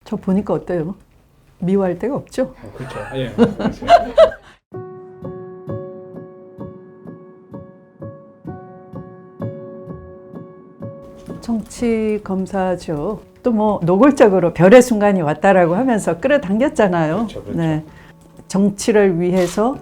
저 보니까 어때요? 미워할 데가 없죠? 그렇죠. 예. 그렇죠. 정치 검사죠. 또 뭐 노골적으로 별의 순간이 왔다라고 하면서 끌어당겼잖아요. 그렇죠, 그렇죠. 네. 정치를 위해서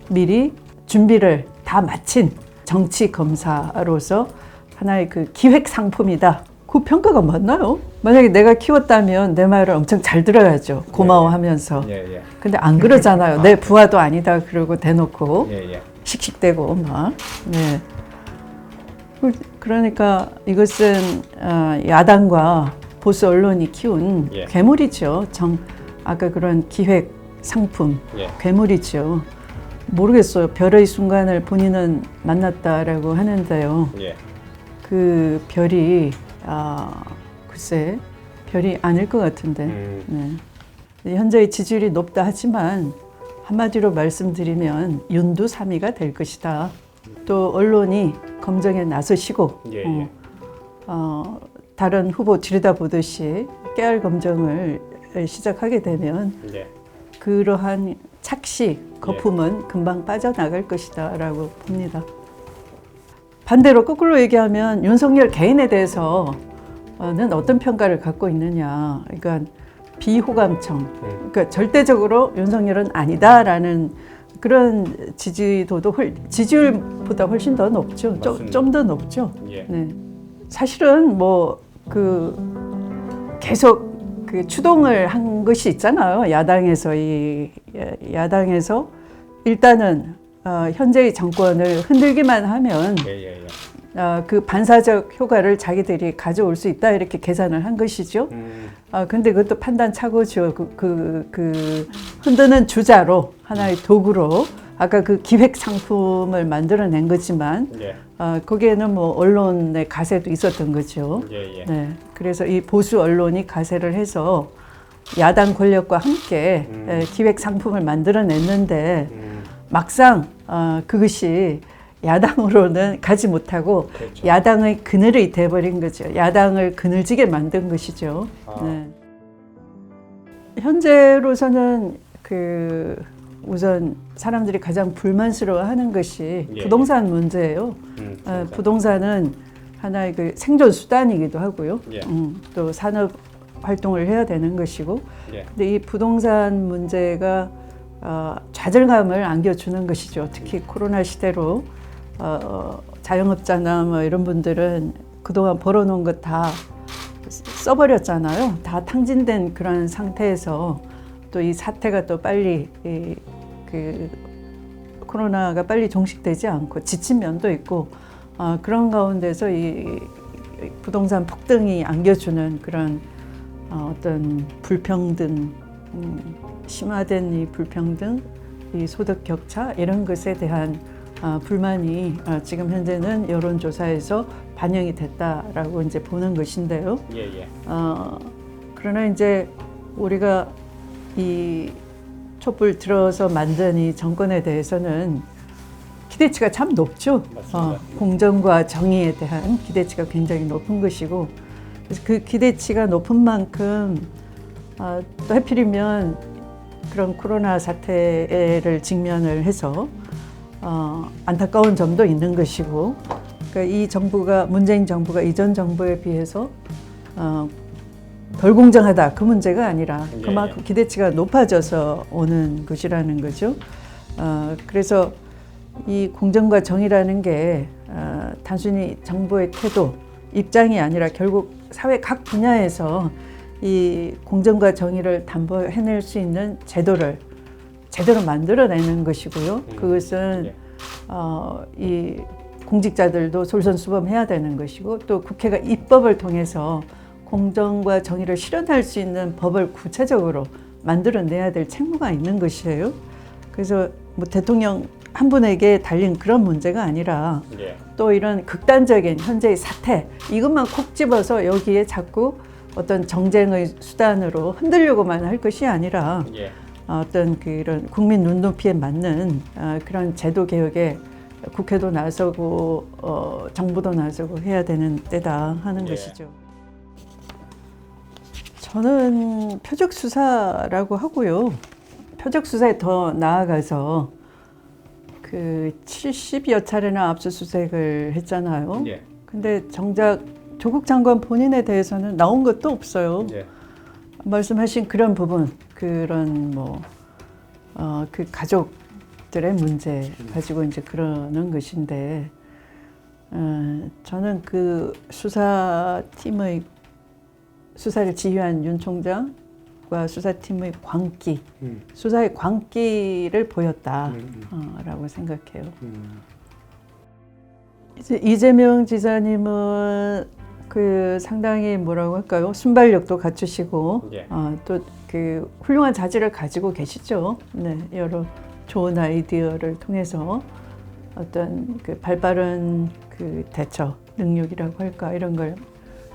미리 준비를 다 마친 정치 검사로서 하나의 그 기획 상품이다. 그 평가가 맞나요? 만약에 내가 키웠다면 내 말을 엄청 잘 들어야죠. 고마워하면서. 예, 예. 근데 안 그러잖아요. 내 부하도 아니다 그러고 대놓고 예, 예. 씩씩대고 막. 네. 그러니까 이것은 야당과 보수 언론이 키운 예. 괴물이죠. 아까 그런 기획 상품 예. 괴물이죠. 모르겠어요. 별의 순간을 본인은 만났다라고 하는데요. 예. 그 별이 글쎄 별이 아닐 것 같은데. 네. 현재의 지지율이 높다 하지만 한마디로 말씀드리면 윤두삼이가 될 것이다. 또 언론이 검증에 나서시고 예, 예. 다른 후보 들여다보듯이 깨알 검증을 시작하게 되면 예. 그러한 착시, 거품은 금방 빠져나갈 것이다 라고 봅니다. 반대로 거꾸로 얘기하면 윤석열 개인에 대해서는 어떤 평가를 갖고 있느냐. 그러니까 비호감청, 그러니까 절대적으로 윤석열은 아니다라는 그런 지지도도 지지율보다 훨씬 더 높죠. 좀 더 높죠. 예. 네. 사실은 뭐 계속 그 추동을 한 것이 있잖아요. 야당에서 일단은 현재의 정권을 흔들기만 하면 예. 그 반사적 효과를 자기들이 가져올 수 있다 이렇게 계산을 한 것이죠. 근데 그것도 판단 착오죠. 그 흔드는 주자로 하나의 도구로 아까 그 기획 상품을 만들어낸 거지만 예. 거기에는 뭐 언론의 가세도 있었던 거죠. 예. 네, 그래서 이 보수 언론이 가세를 해서 야당 권력과 함께 기획 상품을 만들어냈는데 막상 그것이 야당으로는 가지 못하고 그렇죠. 야당의 그늘이 돼버린 거죠. 야당을 그늘지게 만든 것이죠. 네. 현재로서는 우선 사람들이 가장 불만스러워하는 것이 예. 부동산 문제예요. 부동산은 하나의 그 생존 수단이기도 하고요. 예. 또 산업 활동을 해야 되는 것이고, 예. 근데 이 부동산 문제가 좌절감을 안겨주는 것이죠. 특히 코로나 시대로 자영업자나 뭐 이런 분들은 그동안 벌어놓은 것 다 써버렸잖아요. 다 탕진된 그런 상태에서 또 이 사태가 또 빨리 코로나가 빨리 종식되지 않고 지친 면도 있고 그런 가운데서 이 부동산 폭등이 안겨주는 그런 어떤 불평등, 심화된 이 불평등, 이 소득 격차 이런 것에 대한 불만이 지금 현재는 여론조사에서 반영이 됐다라고 이제 보는 것인데요. 예. 그러나 이제 우리가 이 촛불 들어서 만든 이 정권에 대해서는 기대치가 참 높죠. 맞습니다. 공정과 정의에 대한 기대치가 굉장히 높은 것이고, 그래서 그 기대치가 높은 만큼 또 하필이면 그런 코로나 사태를 직면을 해서 안타까운 점도 있는 것이고, 그러니까 이 정부가 문재인 정부가 이전 정부에 비해서 덜 공정하다 그 문제가 아니라 그만큼 기대치가 높아져서 오는 것이라는 거죠. 그래서 이 공정과 정의라는 게 단순히 정부의 태도, 입장이 아니라 결국 사회 각 분야에서 이 공정과 정의를 담보해낼 수 있는 제도를 제대로 만들어내는 것이고요. 그것은 이 공직자들도 솔선수범해야 되는 것이고, 또 국회가 입법을 통해서 공정과 정의를 실현할 수 있는 법을 구체적으로 만들어내야 될 책무가 있는 것이에요. 그래서 뭐 대통령 한 분에게 달린 그런 문제가 아니라 또 이런 극단적인 현재의 사태 이것만 콕 집어서 여기에 자꾸 어떤 정쟁의 수단으로 흔들려고만 할 것이 아니라 어떤 그런 국민 눈높이에 맞는 그런 제도 개혁에 국회도 나서고 정부도 나서고 해야 되는 때다 하는 것이죠. 저는 표적 수사라고 하고요. 표적 수사에 더 나아가서 그 70여 차례나 압수수색을 했잖아요. 예. 근데 정작 조국 장관 본인에 대해서는 나온 것도 없어요. 예. 말씀하신 그런 부분, 그런 그 가족들의 문제 가지고 이제 그러는 것인데, 저는 그 수사팀의 수사를 지휘한 윤 총장과 수사팀의 광기, 수사의 광기를 보였다라고 생각해요. 이제 이재명 지사님은 그 상당히 뭐라고 할까요? 순발력도 갖추시고 예. 또 그 훌륭한 자질을 가지고 계시죠. 네, 여러 좋은 아이디어를 통해서 어떤 그 발빠른 그 대처 능력이라고 할까 이런 걸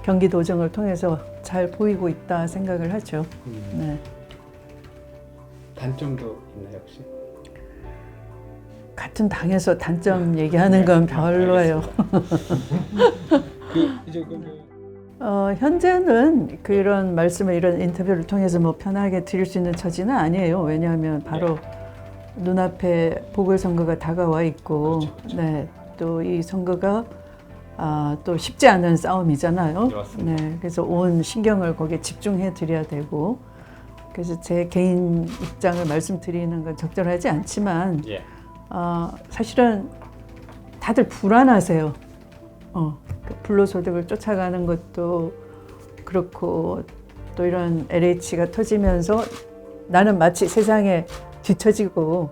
경기도정을 통해서 잘 보이고 있다 생각을 하죠. 네. 단점도 있나요 혹시? 같은 당에서 단점 얘기하는 건 별로예요. 이제 현재는 그런 말씀을 이런 인터뷰를 통해서 뭐 편하게 드릴 수 있는 처지는 아니에요. 왜냐하면 바로 눈앞에 보궐선거가 다가와 있고, 그렇죠. 네, 또 이 선거가 또 쉽지 않은 싸움이잖아요. 맞습니다. 네, 그래서 온 신경을 거기에 집중해 드려야 되고, 그래서 제 개인 입장을 말씀드리는 건 적절하지 않지만, 예. 사실은 다들 불안하세요. 그 불로소득을 쫓아가는 것도 그렇고 또 이런 LH가 터지면서 나는 마치 세상에 뒤처지고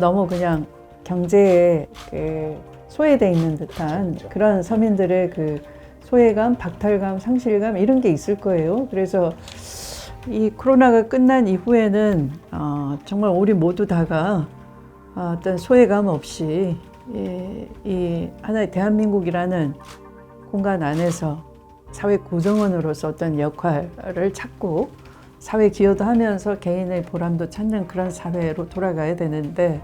너무 그냥 경제에 소외돼 있는 듯한 그렇죠. 그런 서민들의 그 소외감, 박탈감, 상실감 이런 게 있을 거예요. 그래서 이 코로나가 끝난 이후에는 정말 우리 모두 다가 어떤 소외감 없이 이 하나의 대한민국이라는 공간 안에서 사회 구성원으로서 어떤 역할을 찾고 사회 기여도 하면서 개인의 보람도 찾는 그런 사회로 돌아가야 되는데,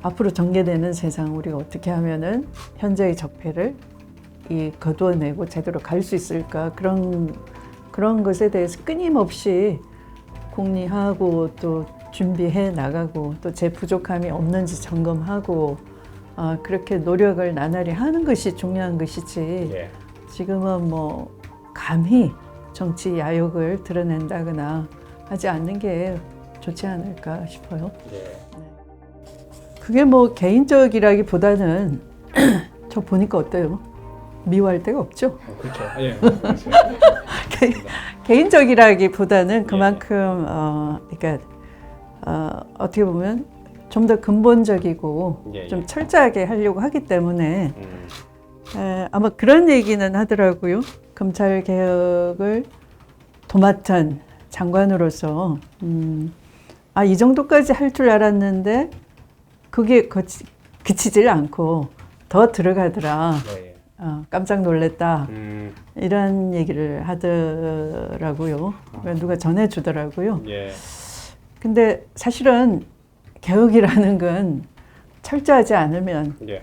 앞으로 전개되는 세상 우리가 어떻게 하면은 현재의 적폐를 거두어내고 제대로 갈 수 있을까, 그런 것에 대해서 끊임없이 궁리하고 또 준비해 나가고 또 제 부족함이 없는지 점검하고 그렇게 노력을 나날이 하는 것이 중요한 것이지, 예. 지금은 뭐 감히 정치 야욕을 드러낸다거나 하지 않는 게 좋지 않을까 싶어요. 예. 그게 뭐 개인적이라기보다는 저 보니까 어때요? 미워할 데가 없죠? 그렇죠. 예. 개인적이라기보다는 그만큼 그러니까 어떻게 보면 좀 더 근본적이고 좀 철저하게 하려고 하기 때문에 아마 그런 얘기는 하더라고요. 검찰 개혁을 도맡은 장관으로서 이 정도까지 할 줄 알았는데 그게 그치질 않고 더 들어가더라. 예. 깜짝 놀랐다. 이런 얘기를 하더라고요. 누가 전해주더라고요. 예. 근데 사실은 개혁이라는 건 철저하지 않으면 예.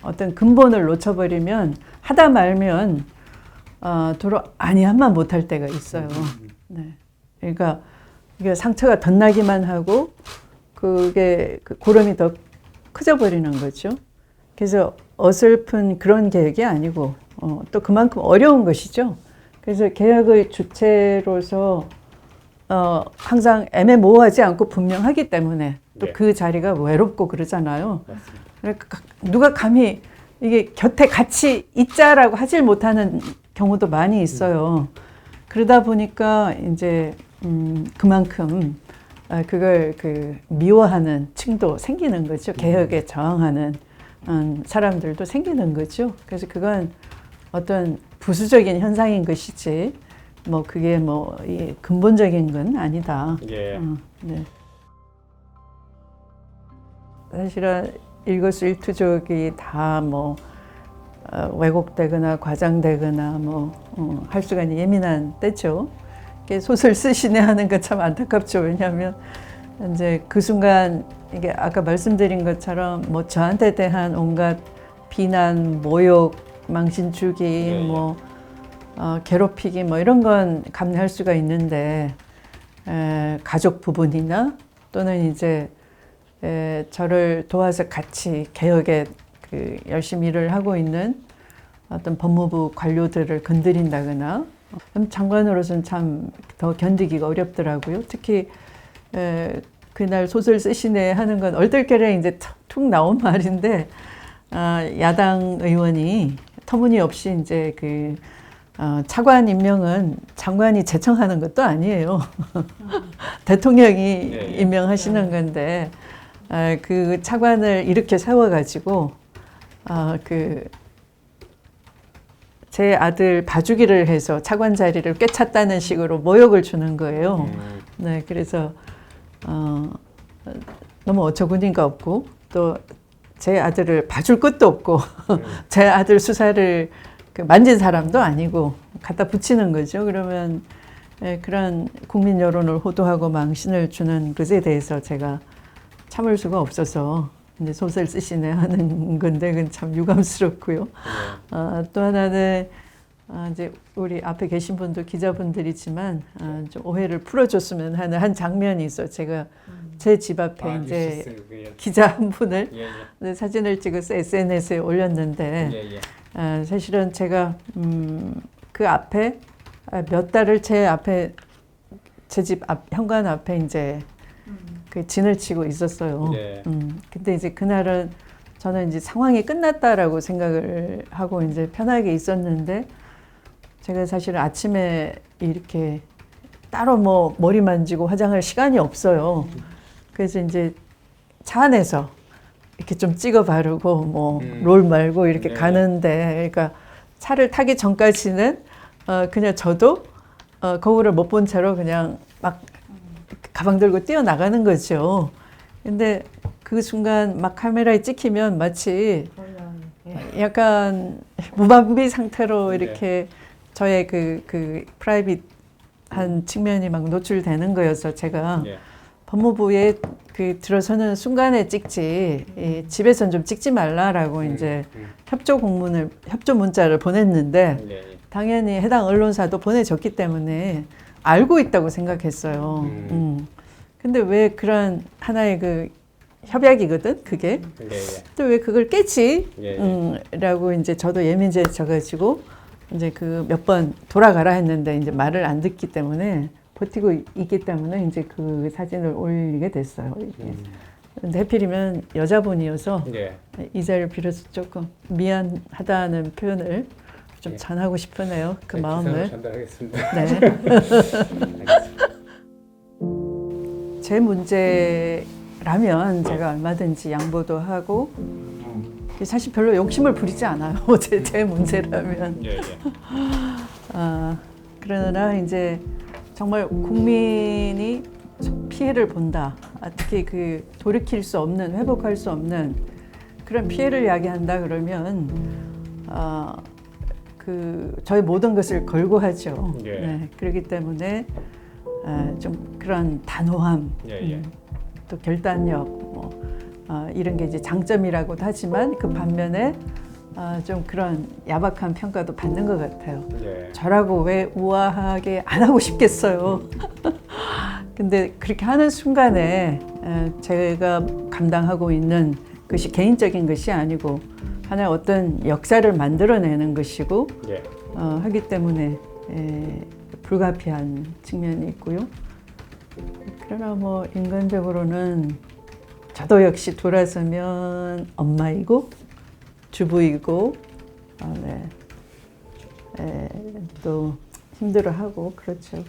어떤 근본을 놓쳐버리면 하다 말면 도로 아니야만 못할 때가 있어요. 네. 그러니까 이게 상처가 덧나기만 하고 그게 그 고름이 더 커져버리는 거죠. 그래서 어설픈 그런 개혁이 아니고 또 그만큼 어려운 것이죠. 그래서 개혁의 주체로서 항상 애매모호하지 않고 분명하기 때문에 또 그 자리가 외롭고 그러잖아요. 맞습니다. 그러니까 누가 감히 이게 곁에 같이 있자라고 하질 못하는 경우도 많이 있어요. 그러다 보니까 이제 그만큼 그걸 미워하는 층도 생기는 거죠. 개혁에 저항하는 사람들도 생기는 거죠. 그래서 그건 어떤 부수적인 현상인 것이지 뭐 그게 뭐 이 근본적인 건 아니다. 예. 네. 사실은 일거수일투족이 다 뭐 왜곡되거나 과장되거나 뭐 할 수가 있는 예민한 때죠. 소설 쓰시네 하는 건 참 안타깝죠. 왜냐하면 이제 그 순간 이게 아까 말씀드린 것처럼 뭐 저한테 대한 온갖 비난, 모욕, 망신주기, 뭐 괴롭히기 뭐 이런 건 감내할 수가 있는데 가족 부분이나 또는 이제 저를 도와서 같이 개혁에 열심히 일을 하고 있는 어떤 법무부 관료들을 건드린다거나 장관으로서는 참 더 견디기가 어렵더라고요. 특히 그날 소설 쓰시네 하는 건 얼떨결에 이제 툭 나온 말인데 야당 의원이 터무니없이 이제 차관 임명은 장관이 제청하는 것도 아니에요. 대통령이 임명하시는 건데 그 차관을 이렇게 세워가지고 제 아들 봐주기를 해서 차관 자리를 꿰찼다는 식으로 모욕을 주는 거예요. 네, 그래서 너무 어처구니가 없고 또 제 아들을 봐줄 것도 없고 제 아들 수사를 만진 사람도 아니고 갖다 붙이는 거죠. 그러면 그런 국민 여론을 호도하고 망신을 주는 것에 대해서 제가 참을 수가 없어서 이제 소설 쓰시네 하는 건데 그건 참 유감스럽고요. 또 하나는 이제 우리 앞에 계신 분도 기자분들이지만 좀 오해를 풀어줬으면 하는 한 장면이 있어. 제가 제 집 앞에 이제 기자 한 분을 사진을 찍어서 SNS에 올렸는데 사실은 제가 그 앞에 몇 달을 제 집 앞 현관 앞에 이제 진을 치고 있었어요. 근데 이제 그날은 저는 이제 상황이 끝났다라고 생각을 하고 이제 편하게 있었는데 제가 사실 아침에 이렇게 따로 뭐 머리 만지고 화장할 시간이 없어요. 그래서 이제 차 안에서 이렇게 좀 찍어 바르고 뭐 롤 말고 이렇게 가는데 그러니까 차를 타기 전까지는 그냥 저도 거울을 못 본 채로 그냥 막 가방 들고 뛰어나가는 거죠. 근데 그 순간 막 카메라에 찍히면 마치 약간 무방비 상태로 이렇게 저의 그 프라이빗한 측면이 막 노출되는 거여서 제가 법무부에 들어서는 순간에 찍지 집에선 좀 찍지 말라라고 이제 협조 문자를 보냈는데 당연히 해당 언론사도 보내줬기 때문에 알고 있다고 생각했어요. 근데 왜 그런 하나의 협약이거든, 그게. 또 왜 그걸 깨지? 라고 이제 저도 예민해져가지고 이제 몇 번 돌아가라 했는데 이제 말을 안 듣기 때문에 버티고 있기 때문에 이제 그 사진을 올리게 됐어요. 근데 하필이면 여자분이어서 이 자리를 빌어서 조금 미안하다는 표현을 좀 전하고 싶으네요. 그 마음을. 전달하겠습니다. 네. 제 문제라면 제가 얼마든지 양보도 하고 사실 별로 욕심을 부리지 않아요. 제 문제라면. 그러나 이제 정말 국민이 피해를 본다. 특히 돌이킬 수 없는, 회복할 수 없는 그런 피해를 이야기한다 그러면 저의 모든 것을 걸고 하죠. 네, 그렇기 때문에 좀 그런 단호함, 또 결단력, 이런 게 이제 장점이라고도 하지만 그 반면에 좀 그런 야박한 평가도 받는 것 같아요. 저라고 왜 우아하게 안 하고 싶겠어요. 근데 그렇게 하는 순간에 제가 감당하고 있는 것이 개인적인 것이 아니고 하나의 어떤 역사를 만들어내는 것이고 하기 때문에 불가피한 측면이 있고요. 그러나 뭐 인간적으로는 저도 역시 돌아서면 엄마이고 주부이고 또 힘들어하고 그렇죠.